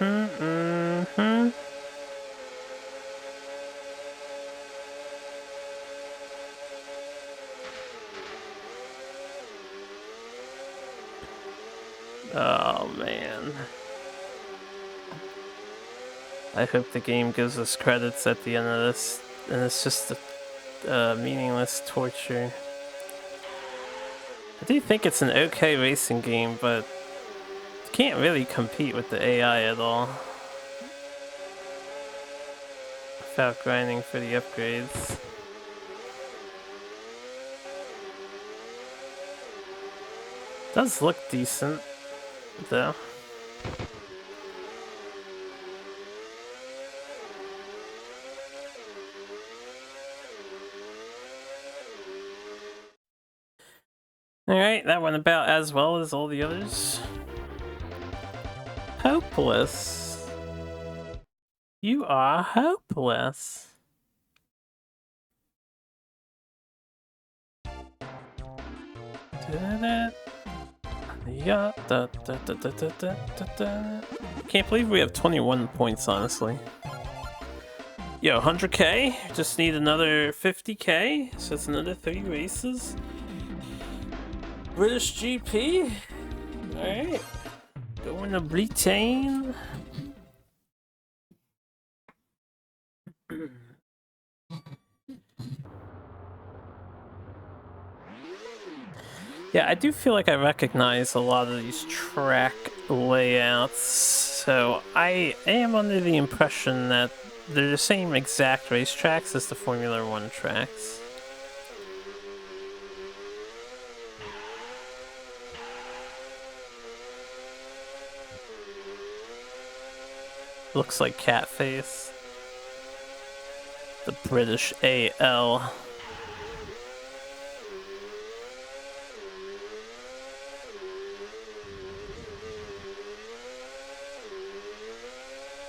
man. I hope the game gives us credits at the end of this, and it's just a meaningless torture. I do think it's an okay racing game, but you can't really compete with the AI at all without grinding for the upgrades. Does look decent, though. Alright, that went about as well as all the others. Hopeless. You are hopeless. Yeah, Can't believe we have 21 points, honestly. Yo, 100k? Just need another 50k, so it's another 3 races. British GP? Alright. Going to Britain. Yeah, I do feel like I recognize a lot of these track layouts, so I am under the impression that they're the same exact racetracks as the Formula 1 tracks. Looks like cat face. The British AL.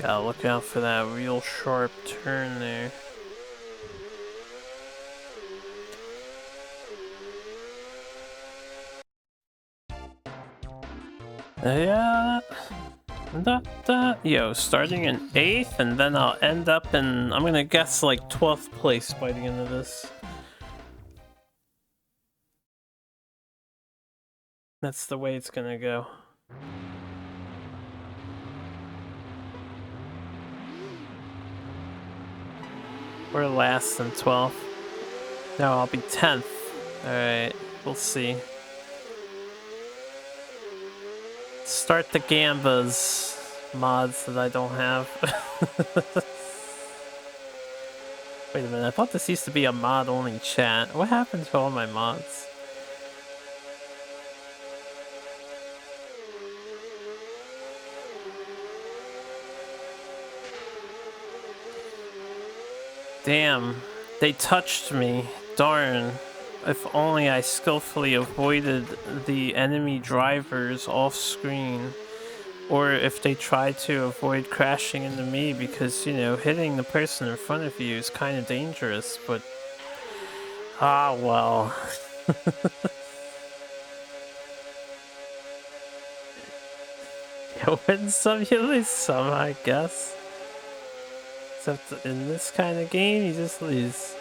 Gotta look out for that real sharp turn there. Yeah. Yo, starting in 8th, and then I'll end up in, I'm gonna guess, like 12th place by the end of this. That's the way it's gonna go. We're last in 12th. No, I'll be 10th. Alright, we'll see. Start the Gambas mods that I don't have. Wait a minute, I thought this used to be a mod-only chat. What happened to all my mods? Damn, they touched me. Darn. If only I skillfully avoided the enemy drivers off screen. Or if they tried to avoid crashing into me, because, you know, hitting the person in front of you is kind of dangerous, but... Ah, well. You win some, you lose some, I guess. Except in this kind of game, you just lose.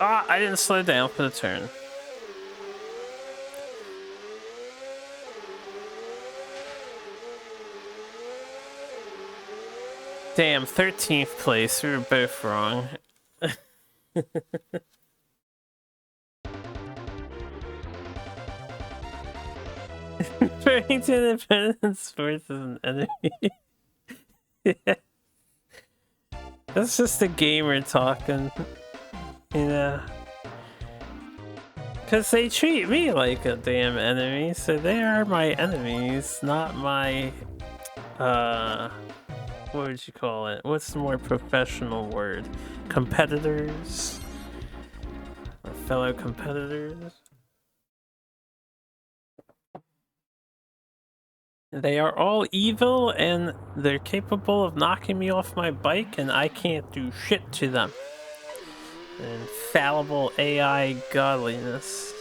Ah, I didn't slow down for the turn. Damn, 13th place. We were both wrong. Burrington Independent Sports is an enemy. Yeah. That's just a gamer talking. You know. Because they treat me like a damn enemy, so they are my enemies, not my, what would you call it? What's the more professional word? Competitors? Or fellow competitors? They are all evil, and they're capable of knocking me off my bike, and I can't do shit to them. Infallible AI godliness.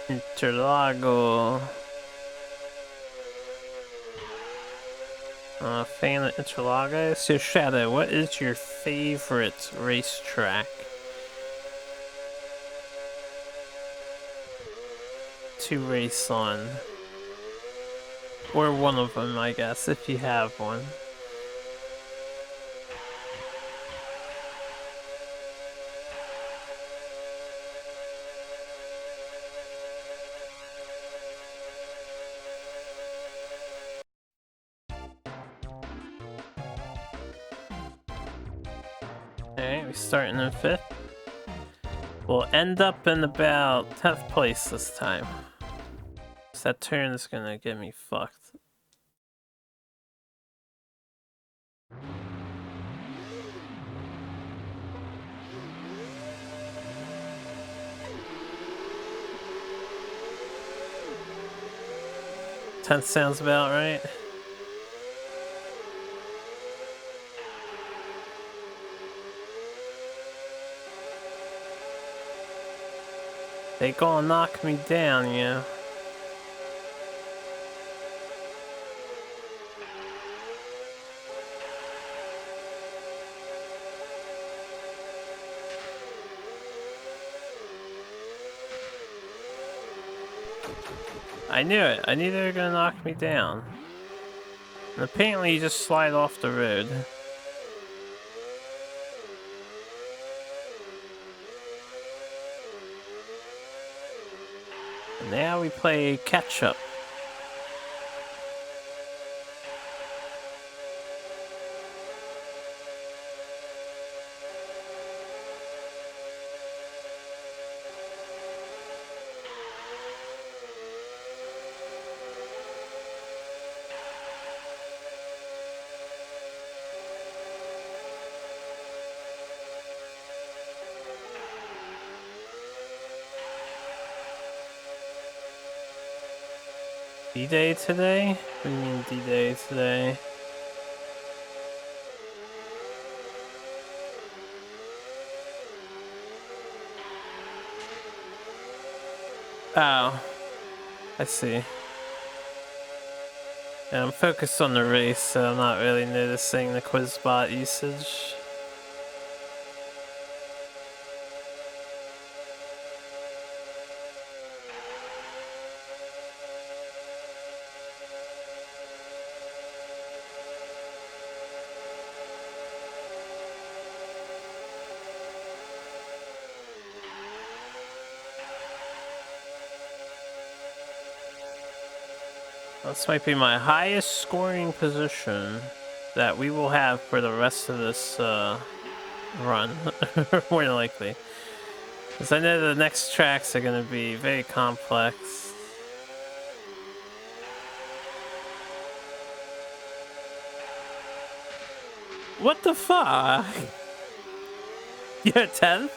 Interlago. Fan of Interlago. So Shadow, what is your favorite racetrack to race on? Or one of them, I guess, if you have one. Alright, we're starting in 5th. We'll end up in about 10th place this time. So that turn is gonna get me fucked. Tenth sounds about right. They gonna knock me down, yeah. I knew it. I knew they were gonna knock me down. And apparently you just slide off the road. And now we play catch up. D-Day today? What do you mean D-Day today? Oh, I see. Yeah, I'm focused on the race, so I'm not really noticing the quiz bot usage. This might be my highest scoring position that we will have for the rest of this run, more than likely. Because I know the next tracks are going to be very complex. What the fuck? You're 10th?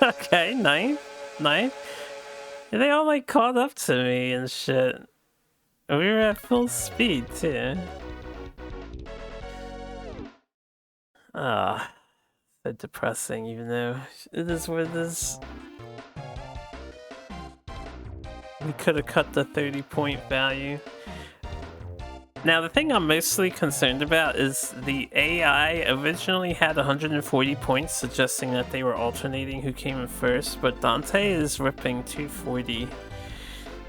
Okay, 9th? 9th? They all like caught up to me and shit. We were at full speed too. Ah, so depressing, even though it is what it is. We could have cut the 30-point value. Now, the thing I'm mostly concerned about is the AI originally had 140 points, suggesting that they were alternating who came in first, but Dante is ripping 240.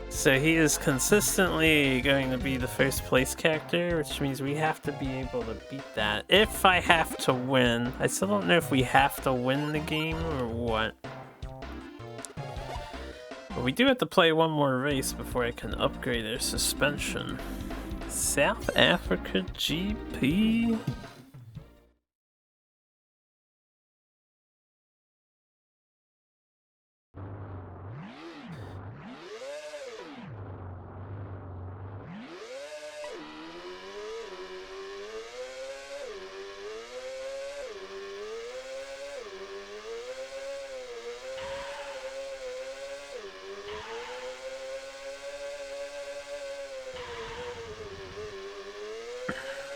So he is consistently going to be the first place character, which means we have to be able to beat that. If I have to win. I still don't know if we have to win the game or what. But we do have to play one more race before I can upgrade our suspension. South Africa GP.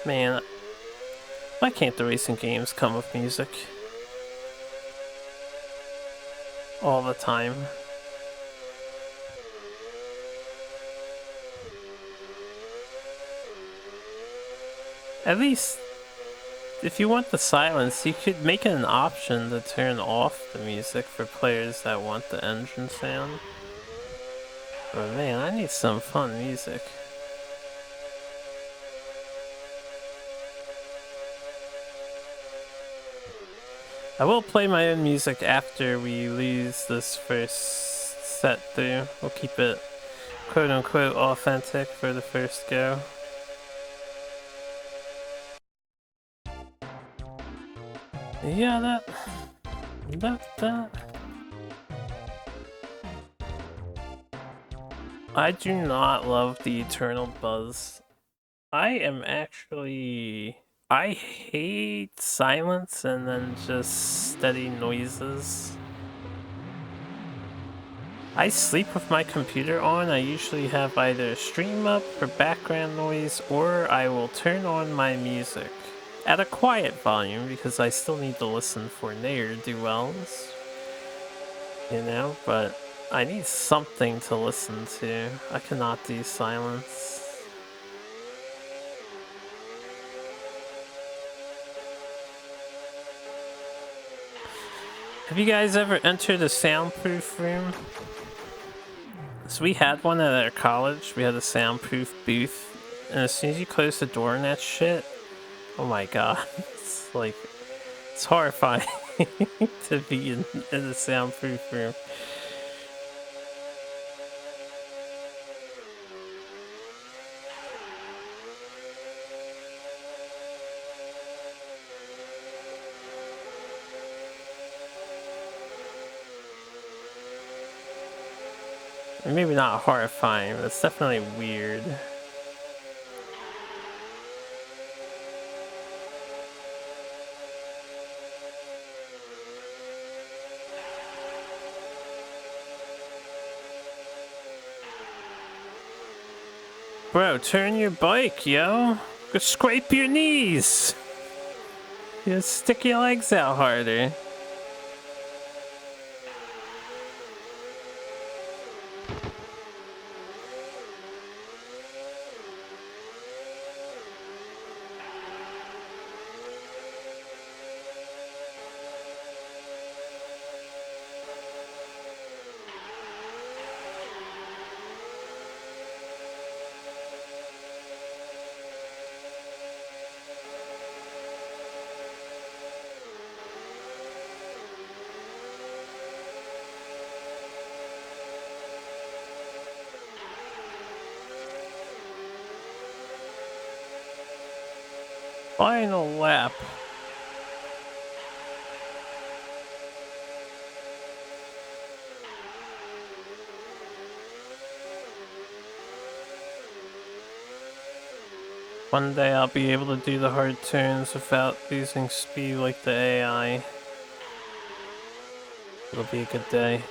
Man, why can't the racing games come with music? All the time. At least, if you want the silence, you could make it an option to turn off the music for players that want the engine sound. But man, I need some fun music. I will play my own music after we lose this first set through. We'll keep it quote-unquote authentic for the first go. Yeah, that. I do not love the eternal buzz. I hate silence and then just steady noises. I sleep with my computer on. I usually have either stream up for background noise or I will turn on my music at a quiet volume because I still need to listen for ne'er-do-wells. You know, but I need something to listen to. I cannot do silence. Have you guys ever entered a soundproof room? So we had one at our college. We had a soundproof booth, and as soon as you close the door and that shit, oh my god, it's like, it's horrifying to be in a soundproof room. Maybe not horrifying, but it's definitely weird. Bro, turn your bike, yo. Go scrape your knees. You stick your legs out harder. Final lap. One day I'll be able to do the hard turns without losing speed like the AI. It'll be a good day.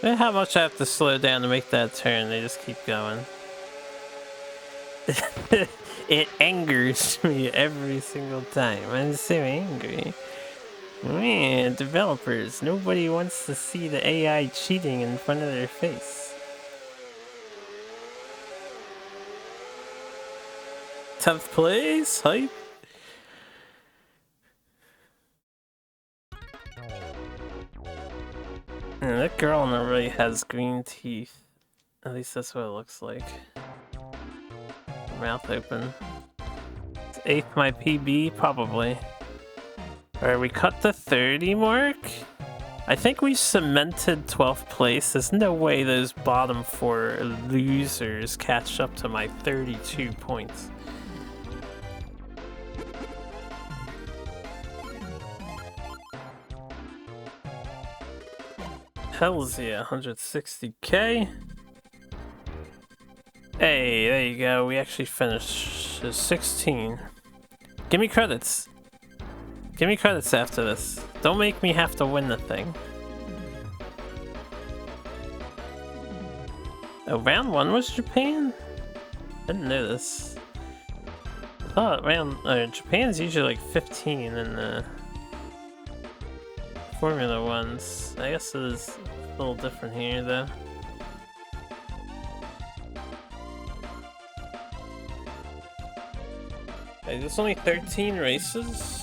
And how much I have to slow down to make that turn, they just keep going. It angers me every single time. I'm so angry. Man, developers, nobody wants to see the AI cheating in front of their face. 10th place, hype. Yeah, that girl on the right has green teeth. At least that's what it looks like. Mouth open. Is 8th my PB? Probably. Alright, we cut the 30 mark? I think we cemented 12th place. There's no way those bottom 4 losers catch up to my 32 points. Hells yeah, 160k. Hey, there you go. We actually finished 16. Give me credits. Give me credits after this. Don't make me have to win the thing. Oh, round 1 was Japan? Didn't know this. Oh, Japan's usually like 15 in the Formula Ones. I guess it is a little different here though. Hey, there's only 13 races?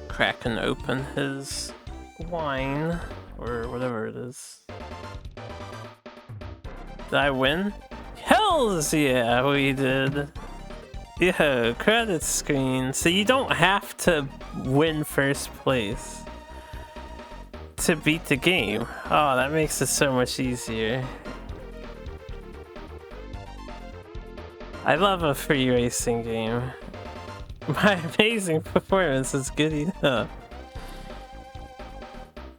Cracking open his wine, or whatever it is. Did I win? Hells yeah, we did. Yo, credit screen. So you don't have to win first place to beat the game. Oh, that makes it so much easier. I love a free racing game. My amazing performance is good enough.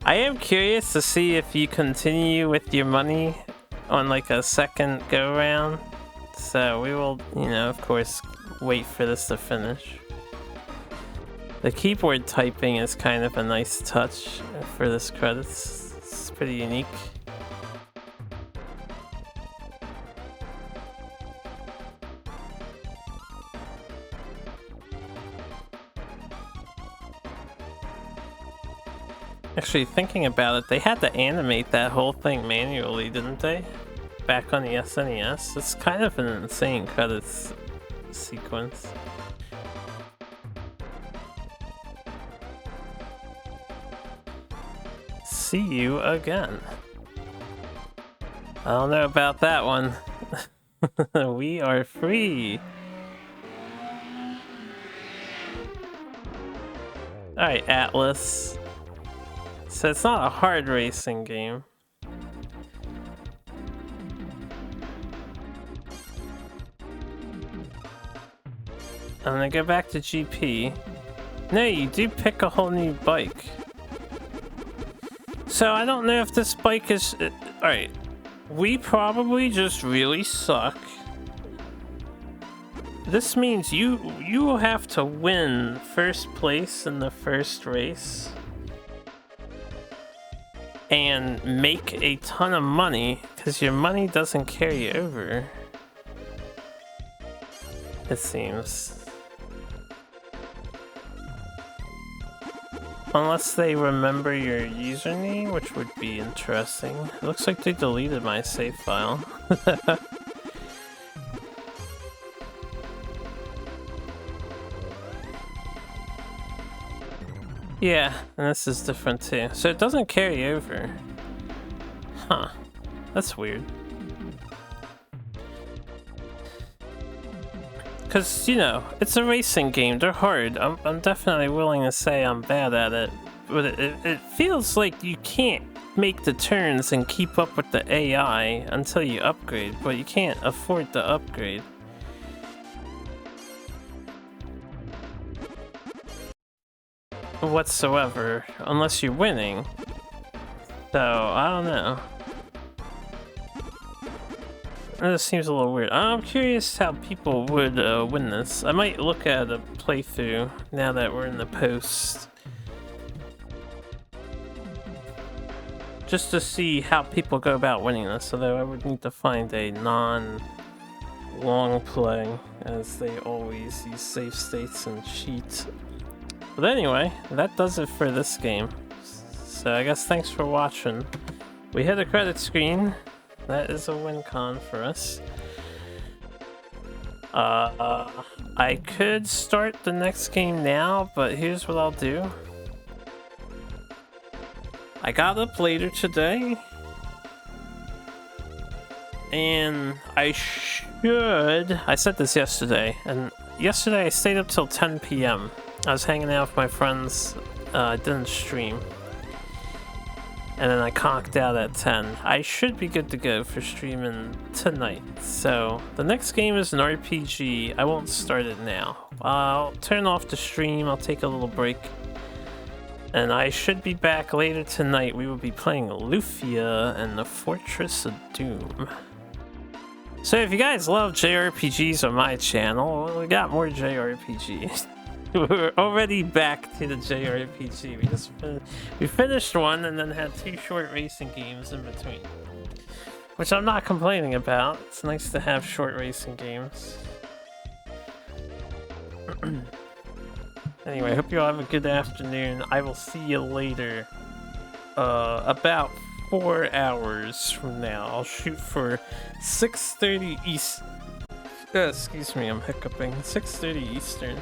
I am curious to see if you continue with your money on like a second go round. So we will, you know, of course, wait for this to finish. The keyboard typing is kind of a nice touch for this credits. It's pretty unique. Actually, thinking about it, they had to animate that whole thing manually, didn't they? Back on the SNES. It's kind of an insane credits sequence. See you again. I don't know about that one. We are free. Alright, Atlas. So it's not a hard racing game. I'm gonna go back to GP. No, you do pick a whole new bike. So I don't know if this bike is... Alright. We probably just really suck. This means you will have to win first place in the first race. And make a ton of money, because your money doesn't carry over. It seems. Unless they remember your username, which would be interesting. It looks like they deleted my save file. Yeah, and this is different too. So it doesn't carry over. Huh. That's weird. Because, you know, it's a racing game. They're hard. I'm definitely willing to say I'm bad at it. But it feels like you can't make the turns and keep up with the AI until you upgrade. But you can't afford to upgrade. Whatsoever, unless you're winning. So, I don't know. This seems a little weird. I'm curious how people would win this. I might look at a playthrough now that we're in the post. Just to see how people go about winning this, although I would need to find a non-long play, as they always use save states and cheat. But anyway, that does it for this game. So I guess thanks for watching. We hit a credit screen. That is a win con for us. I could start the next game now, but here's what I'll do. I got up later today. And I said this yesterday, and yesterday I stayed up till 10 p.m. I was hanging out with my friends. I didn't stream. And then I conked out at 10. I should be good to go for streaming tonight. So, the next game is an RPG. I won't start it now. I'll turn off the stream. I'll take a little break. And I should be back later tonight. We will be playing Lufia and the Fortress of Doom. So if you guys love JRPGs on my channel, we got more JRPGs. We're already back to the JRPG. We finished one and then had 2 short racing games in between. Which I'm not complaining about. It's nice to have short racing games. Anyway, I hope you all have a good afternoon. I will see you later. About 4 hours from now. I'll shoot for 6:30 East. Excuse me, I'm hiccuping. 6:30 Eastern.